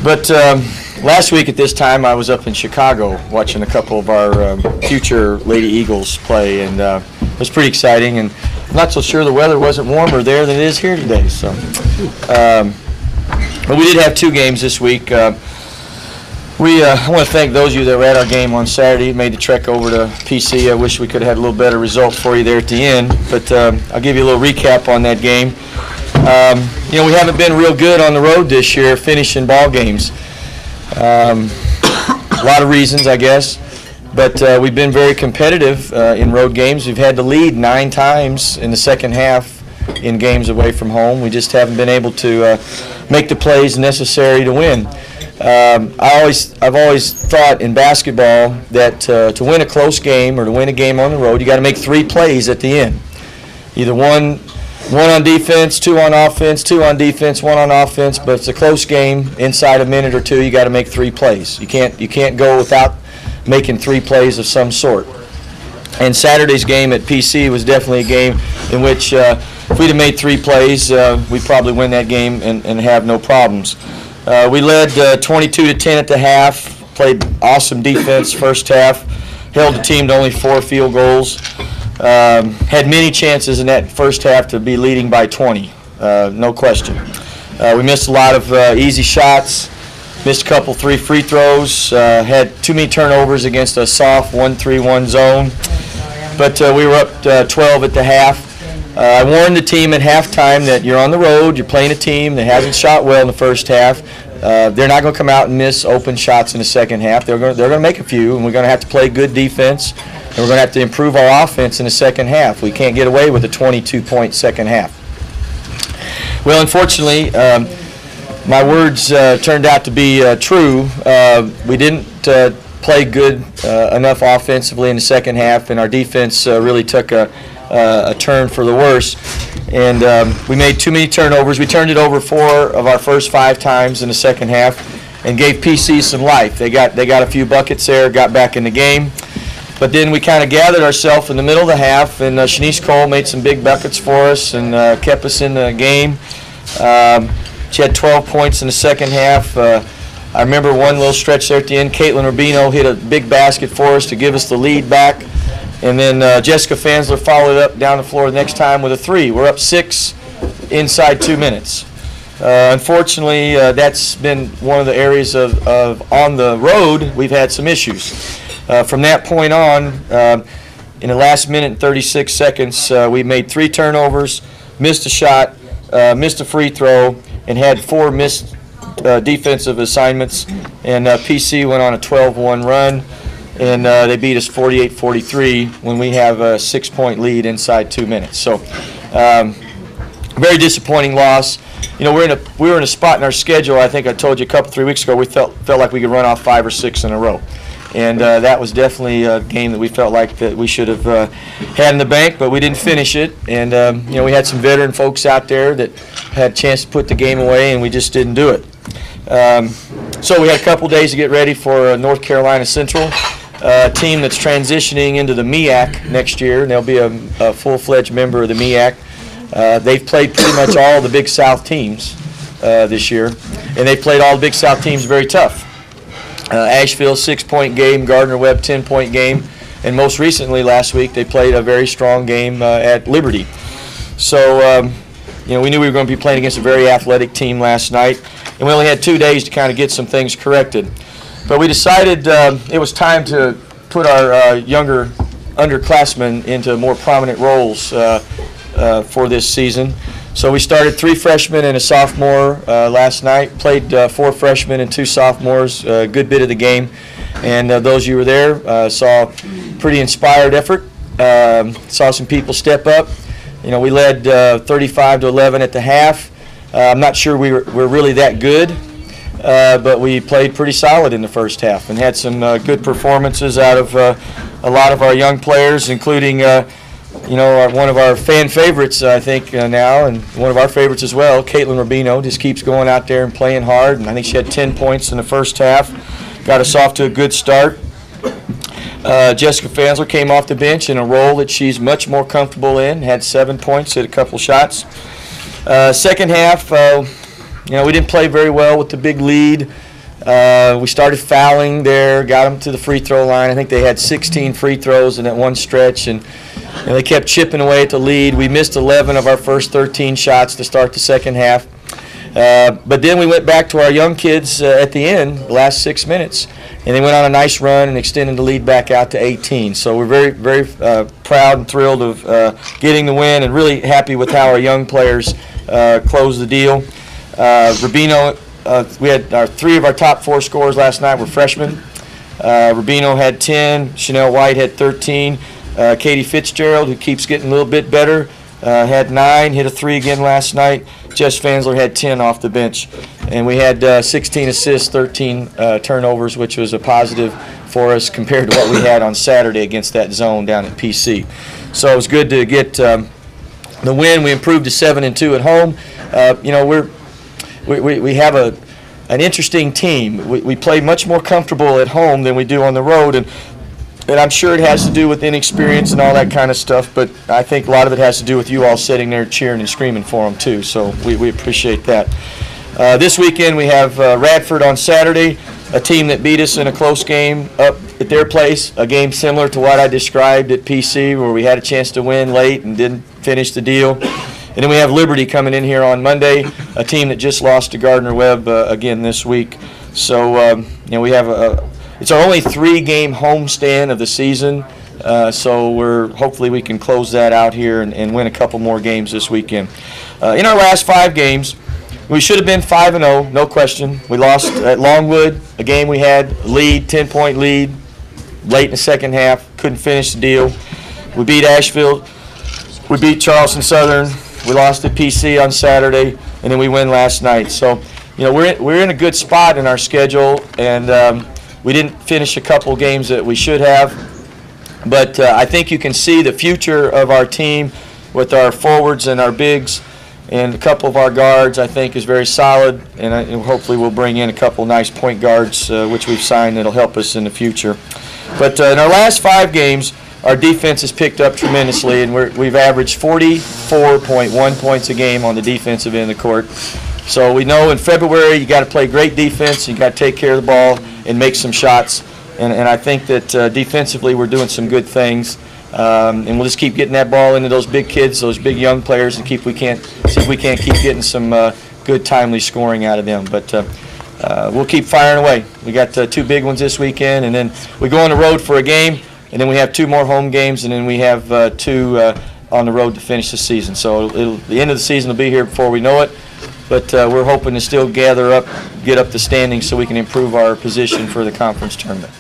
But last week at this time, I was up in Chicago watching a couple of our future Lady Eagles play, and it was pretty exciting. And I'm not so sure the weather wasn't warmer there than it is here today. So, but we did have 2 games this week. I want to thank those of you that were at our game on Saturday, made the trek over to PC. I wish we could have had a little better result for you there at the end, but I'll give you a little recap on that game. We haven't been real good on the road this year, finishing ball games. A lot of reasons, I guess, but we've been very competitive in road games. We've had to lead 9 times in the second half in games away from home. We just haven't been able to make the plays necessary to win. I've always thought in basketball that to win a close game or to win a game on the road, you got to make 3 plays at the end. Either one on defense, 2 on offense, 2 on defense, 1 on offense. But it's a close game. Inside a minute or 2, you got to make 3 plays. You can't go without making 3 plays of some sort. And Saturday's game at PC was definitely a game in which if we'd have made 3 plays, we'd probably win that game and have no problems. We led 22-10 at the half, played awesome defense first half, held the team to only 4 field goals, had many chances in that first half to be leading by 20, no question. We missed a lot of easy shots, missed a couple 3 free throws, had too many turnovers against a soft 1-3-1 zone, but we were up 12 at the half. I warned the team at halftime that you're on the road, you're playing a team that hasn't shot well in the first half. They're not going to come out and miss open shots in the second half. They're going to make a few, and we're going to have to play good defense, and we're going to have to improve our offense in the second half. We can't get away with a 22-point second half. Well, unfortunately, my words turned out to be true. We didn't play good enough offensively in the second half, and our defense really took a turn for the worse, and we made too many turnovers. We turned it over 4 of our first 5 times in the second half, and gave PC some life. They got a few buckets there, got back in the game, but then we kind of gathered ourselves in the middle of the half, and Shanice Cole made some big buckets for us and kept us in the game. She had 12 points in the second half. I remember one little stretch there at the end. Caitlin Rubino hit a big basket for us to give us the lead back. And then Jessica Fansler followed up down the floor the next time with a 3. We're up 6 inside 2 minutes. Unfortunately, that's been one of the areas of on the road we've had some issues. From that point on, in the last minute and 36 seconds, we made 3 turnovers, missed a shot, missed a free throw, and had 4 missed defensive assignments. And PC went on a 12-1 run. And they beat us 48-43 when we have a 6-point lead inside 2 minutes. So, very disappointing loss. We were in a spot in our schedule. I think I told you a 3 weeks ago. We felt like we could run off 5 or 6 in a row, and that was definitely a game that we felt like that we should have had in the bank, but we didn't finish it. And we had some veteran folks out there that had a chance to put the game away, and we just didn't do it. So we had a couple days to get ready for North Carolina Central. Team that's transitioning into the MEAC next year, and they'll be a full-fledged member of the MEAC. They've played pretty much all the Big South teams this year, and they've played all the Big South teams very tough. Asheville, 6-point game, Gardner-Webb, 10-point game, and most recently last week they played a very strong game at Liberty. So, we knew we were going to be playing against a very athletic team last night, and we only had 2 days to kind of get some things corrected. But we decided it was time to put our younger underclassmen into more prominent roles for this season. So we started 3 freshmen and a sophomore last night, played 4 freshmen and 2 sophomores, a good bit of the game. And those of you who were there saw pretty inspired effort, saw some people step up. We led 35-11 at the half. I'm not sure we're really that good. But we played pretty solid in the first half and had some good performances out of a lot of our young players, including one of our fan favorites, I think, now, and one of our favorites as well, Caitlin Rubino, just keeps going out there and playing hard. And I think she had 10 points in the first half, got us off to a good start. Jessica Fansler came off the bench in a role that she's much more comfortable in, had 7 points, hit a couple shots. Second half, we didn't play very well with the big lead. We started fouling there, got them to the free throw line. I think they had 16 free throws in that one stretch, and they kept chipping away at the lead. We missed 11 of our first 13 shots to start the second half. But then we went back to our young kids at the end, the last 6 minutes, and they went on a nice run and extended the lead back out to 18. So we're very, very proud and thrilled of getting the win, and really happy with how our young players closed the deal. Rubino, we had three of our top 4 scorers last night were freshmen. Rubino had 10, Chanel White had 13. Katie Fitzgerald, who keeps getting a little bit better, had 9, hit a 3 again last night. Jess Fansler had 10 off the bench. And we had 16 assists, 13 turnovers, which was a positive for us compared to what we had on Saturday against that zone down at PC. So it was good to get the win. We improved to 7-2 at home. You know, we have an interesting team. We play much more comfortable at home than we do on the road, and I'm sure it has to do with inexperience and all that kind of stuff, but I think a lot of it has to do with you all sitting there cheering and screaming for them too, so we appreciate that. This weekend we have Radford on Saturday, a team that beat us in a close game up at their place, a game similar to what I described at PC, where we had a chance to win late and didn't finish the deal. And then we have Liberty coming in here on Monday, a team that just lost to Gardner-Webb again this week. So you know, we have it's our only 3-game homestand of the season, so hopefully we can close that out here and win a couple more games this weekend. In our last 5 games, we should have been 5-0, no question. We lost at Longwood, a game we had lead, 10-point lead, late in the second half, couldn't finish the deal. We beat Asheville, we beat Charleston Southern, we lost at PC on Saturday, and then we win last night. So, you know, we're in a good spot in our schedule, and we didn't finish a couple games that we should have, but I think you can see the future of our team with our forwards and our bigs, and a couple of our guards I think is very solid, and hopefully we'll bring in a couple nice point guards which we've signed that'll help us in the future. But in our last 5 games, our defense has picked up tremendously, and we've averaged 44.1 points a game on the defensive end of the court. So we know in February you got to play great defense, you got to take care of the ball and make some shots, and I think that defensively we're doing some good things, and we'll just keep getting that ball into those big kids, those big young players, and see if we can't keep getting some good timely scoring out of them. But we'll keep firing away. We got 2 big ones this weekend, and then we go on the road for a game, and then we have 2 more home games, and then we have 2 on the road to finish the season. So the end of the season will be here before we know it. But we're hoping to still get up the standings so we can improve our position for the conference tournament.